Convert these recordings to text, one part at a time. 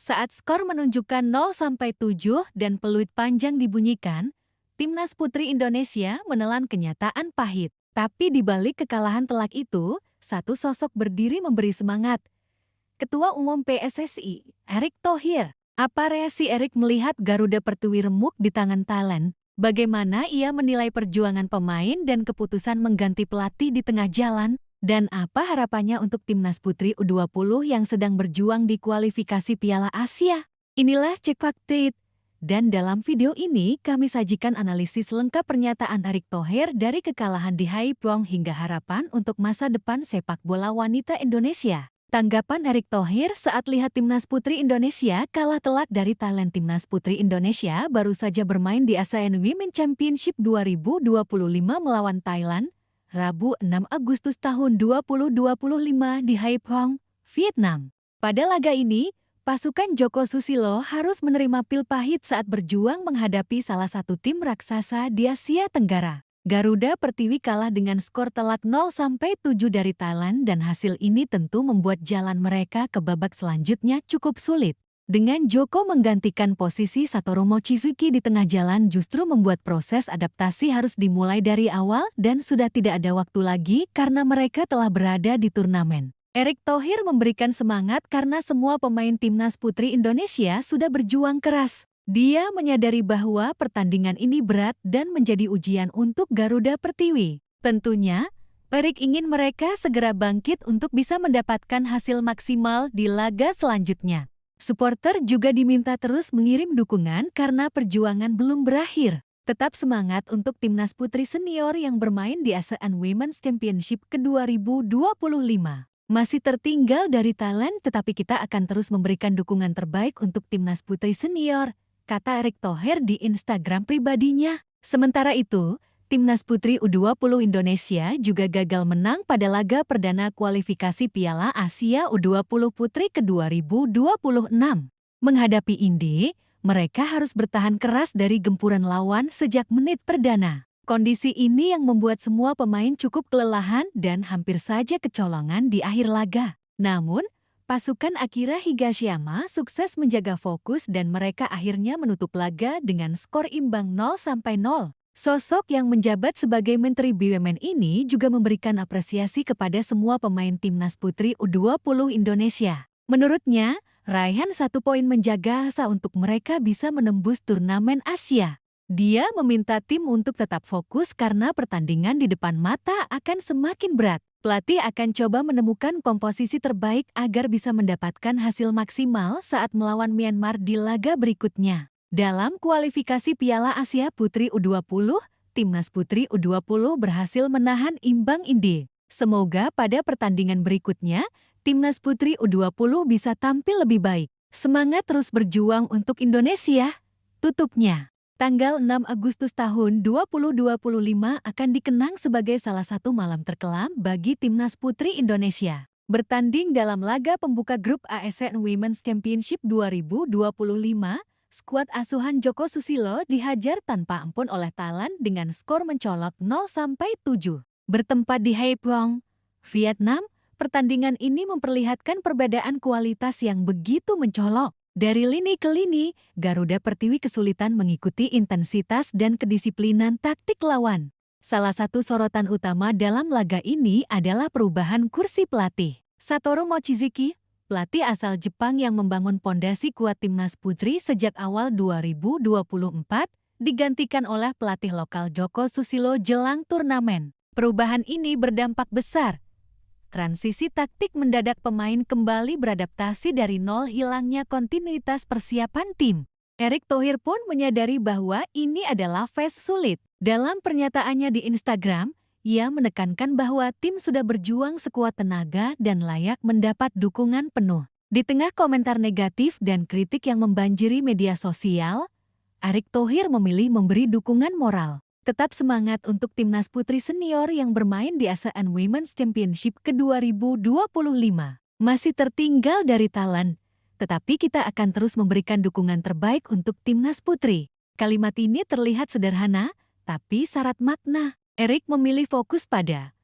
Saat skor menunjukkan 0-7 dan peluit panjang dibunyikan, Timnas Putri Indonesia menelan kenyataan pahit. Tapi di balik kekalahan telak itu, satu sosok berdiri memberi semangat. Ketua Umum PSSI, Erick Thohir. Apa reaksi Erick melihat Garuda Pertiwi remuk di tangan Thailand? Bagaimana ia menilai perjuangan pemain dan keputusan mengganti pelatih di tengah jalan? Dan apa harapannya untuk Timnas Putri U20 yang sedang berjuang di kualifikasi Piala Asia? Inilah Cek Fakta. Dan dalam video ini kami sajikan analisis lengkap pernyataan Erick Thohir dari kekalahan di Haiphong hingga harapan untuk masa depan sepak bola wanita Indonesia. Tanggapan Erick Thohir saat lihat Timnas Putri Indonesia kalah telak dari Thailand. Timnas Putri Indonesia baru saja bermain di ASEAN Women's Championship 2025 melawan Thailand, Rabu 6 Agustus tahun 2025 di Haiphong, Vietnam. Pada laga ini, pasukan Joko Susilo harus menerima pil pahit saat berjuang menghadapi salah satu tim raksasa di Asia Tenggara. Garuda Pertiwi kalah dengan skor telak 0-7 dari Thailand dan hasil ini tentu membuat jalan mereka ke babak selanjutnya cukup sulit. Dengan Joko menggantikan posisi Satoru Mochizuki di tengah jalan justru membuat proses adaptasi harus dimulai dari awal dan sudah tidak ada waktu lagi karena mereka telah berada di turnamen. Erick Thohir memberikan semangat karena semua pemain Timnas Putri Indonesia sudah berjuang keras. Dia menyadari bahwa pertandingan ini berat dan menjadi ujian untuk Garuda Pertiwi. Tentunya, Erick ingin mereka segera bangkit untuk bisa mendapatkan hasil maksimal di laga selanjutnya. Supporter juga diminta terus mengirim dukungan karena perjuangan belum berakhir. Tetap semangat untuk Timnas Putri Senior yang bermain di ASEAN Women's Championship ke-2025. Masih tertinggal dari Thailand tetapi kita akan terus memberikan dukungan terbaik untuk Timnas Putri Senior, kata Erick Thohir di Instagram pribadinya. Sementara itu, Timnas Putri U20 Indonesia juga gagal menang pada laga perdana kualifikasi Piala Asia U20 Putri ke-2026. Menghadapi India, mereka harus bertahan keras dari gempuran lawan sejak menit perdana. Kondisi ini yang membuat semua pemain cukup kelelahan dan hampir saja kecolongan di akhir laga. Namun, pasukan Akira Higashiyama sukses menjaga fokus dan mereka akhirnya menutup laga dengan skor imbang 0-0. Sosok yang menjabat sebagai Menteri BUMN ini juga memberikan apresiasi kepada semua pemain Timnas Putri U20 Indonesia. Menurutnya, raihan 1 poin menjaga asa untuk mereka bisa menembus turnamen Asia. Dia meminta tim untuk tetap fokus karena pertandingan di depan mata akan semakin berat. Pelatih akan coba menemukan komposisi terbaik agar bisa mendapatkan hasil maksimal saat melawan Myanmar di laga berikutnya. Dalam kualifikasi Piala Asia Putri U20, Timnas Putri U20 berhasil menahan imbang India. Semoga pada pertandingan berikutnya, Timnas Putri U20 bisa tampil lebih baik. Semangat terus berjuang untuk Indonesia. Tutupnya, tanggal 6 Agustus tahun 2025 akan dikenang sebagai salah satu malam terkelam bagi Timnas Putri Indonesia. Bertanding dalam laga pembuka grup ASEAN Women's Championship 2025, skuad asuhan Joko Susilo dihajar tanpa ampun oleh Thailand dengan skor mencolok 0-7. Bertempat di Haiphong, Vietnam, pertandingan ini memperlihatkan perbedaan kualitas yang begitu mencolok. Dari lini ke lini, Garuda Pertiwi kesulitan mengikuti intensitas dan kedisiplinan taktik lawan. Salah satu sorotan utama dalam laga ini adalah perubahan kursi pelatih. Satoru Mochizuki, pelatih asal Jepang yang membangun pondasi kuat Timnas Putri sejak awal 2024, digantikan oleh pelatih lokal Joko Susilo jelang turnamen. Perubahan ini berdampak besar. Transisi taktik mendadak pemain kembali beradaptasi dari nol, hilangnya kontinuitas persiapan tim. Erick Thohir pun menyadari bahwa ini adalah fase sulit. Dalam pernyataannya di Instagram, ia menekankan bahwa tim sudah berjuang sekuat tenaga dan layak mendapat dukungan penuh. Di tengah komentar negatif dan kritik yang membanjiri media sosial, Erick Thohir memilih memberi dukungan moral. Tetap semangat untuk Timnas Putri Senior yang bermain di ASEAN Women's Championship ke-2025. Masih tertinggal dari Thailand, tetapi kita akan terus memberikan dukungan terbaik untuk Timnas Putri. Kalimat ini terlihat sederhana, tapi syarat makna. Erick memilih fokus pada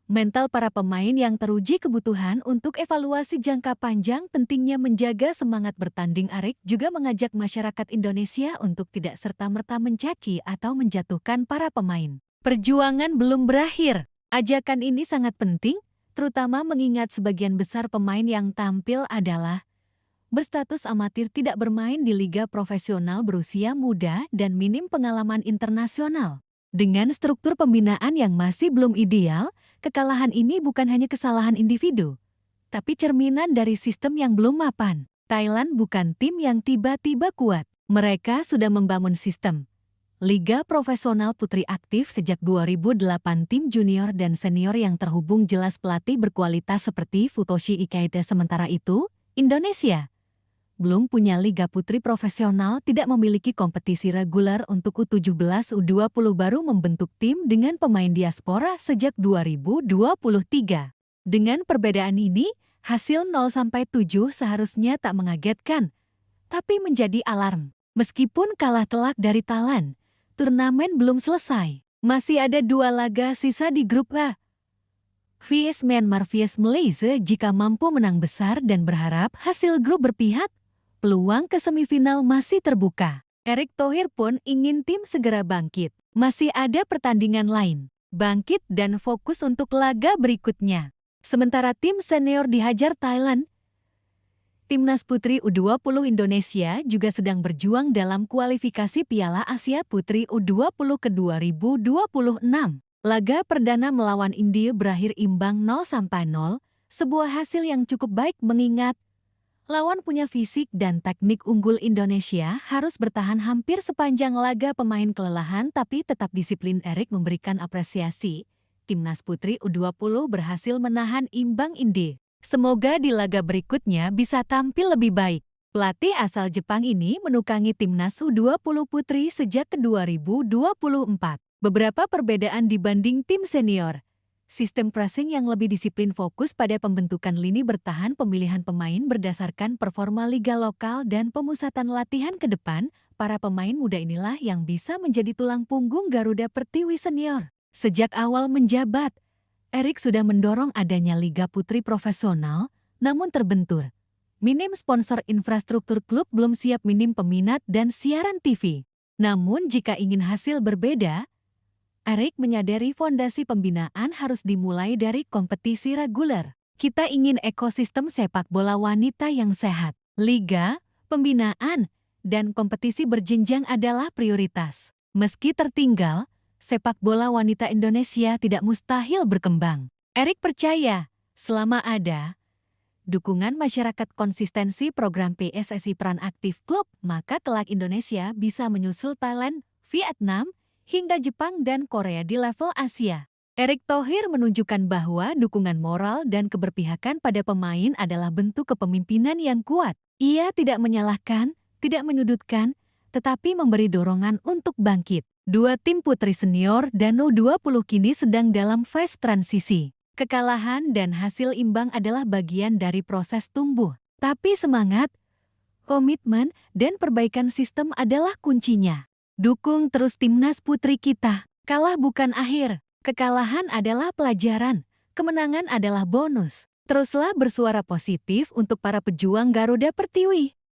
Mental para pemain yang teruji kebutuhan untuk evaluasi jangka panjang pentingnya menjaga semangat bertanding. Erik juga mengajak masyarakat Indonesia untuk tidak serta-merta mencaci atau menjatuhkan para pemain. Perjuangan belum berakhir. Ajakan ini sangat penting, terutama mengingat sebagian besar pemain yang tampil adalah berstatus amatir, tidak bermain di liga profesional, berusia muda, dan minim pengalaman internasional. Dengan struktur pembinaan yang masih belum ideal, kekalahan ini bukan hanya kesalahan individu, tapi cerminan dari sistem yang belum mapan. Thailand bukan tim yang tiba-tiba kuat. Mereka sudah membangun sistem liga profesional putri aktif sejak 2008, tim junior dan senior yang terhubung, jelas pelatih berkualitas seperti Futoshi Ikeita. Sementara itu, Indonesia belum punya liga putri profesional, tidak memiliki kompetisi reguler untuk U17, U20, baru membentuk tim dengan pemain diaspora sejak 2023. Dengan perbedaan ini, hasil 0-7 seharusnya tak mengagetkan, tapi menjadi alarm. Meskipun kalah telak dari Thailand, turnamen belum selesai. Masih ada 2 laga sisa di grup A. vs Myanmar vs Malaysia. Jika mampu menang besar dan berharap hasil grup berpihak, peluang ke semifinal masih terbuka. Erick Thohir pun ingin tim segera bangkit. Masih ada pertandingan lain. Bangkit dan fokus untuk laga berikutnya. Sementara tim senior dihajar Thailand, Timnas Putri U20 Indonesia juga sedang berjuang dalam kualifikasi Piala Asia Putri U20 ke 2026. Laga perdana melawan India berakhir imbang 0-0, sebuah hasil yang cukup baik mengingat lawan punya fisik dan teknik unggul. Indonesia harus bertahan hampir sepanjang laga, pemain kelelahan tapi tetap disiplin. Erick memberikan apresiasi. Timnas Putri U20 berhasil menahan imbang India. Semoga di laga berikutnya bisa tampil lebih baik. Pelatih asal Jepang ini menukangi Timnas U20 Putri sejak 2024. Beberapa perbedaan dibanding tim senior. Sistem pressing yang lebih disiplin, fokus pada pembentukan lini bertahan, pemilihan pemain berdasarkan performa liga lokal, dan pemusatan latihan ke depan. Para pemain muda inilah yang bisa menjadi tulang punggung Garuda Pertiwi senior. Sejak awal menjabat, Erick sudah mendorong adanya liga putri profesional, namun terbentur. Minim sponsor, infrastruktur klub belum siap, minim peminat dan siaran TV. Namun jika ingin hasil berbeda, Erick menyadari fondasi pembinaan harus dimulai dari kompetisi reguler. Kita ingin ekosistem sepak bola wanita yang sehat. Liga, pembinaan, dan kompetisi berjenjang adalah prioritas. Meski tertinggal, sepak bola wanita Indonesia tidak mustahil berkembang. Erick percaya, selama ada dukungan masyarakat, konsistensi program PSSI, peran aktif klub, maka kelak Indonesia bisa menyusul Thailand, Vietnam, hingga Jepang dan Korea di level Asia. Erick Thohir menunjukkan bahwa dukungan moral dan keberpihakan pada pemain adalah bentuk kepemimpinan yang kuat. Ia tidak menyalahkan, tidak menyudutkan, tetapi memberi dorongan untuk bangkit. 2 tim putri senior dan U20 kini sedang dalam fase transisi. Kekalahan dan hasil imbang adalah bagian dari proses tumbuh. Tapi semangat, komitmen, dan perbaikan sistem adalah kuncinya. Dukung terus timnas putri kita. Kalah bukan akhir. Kekalahan adalah pelajaran. Kemenangan adalah bonus. Teruslah bersuara positif untuk para pejuang Garuda Pertiwi.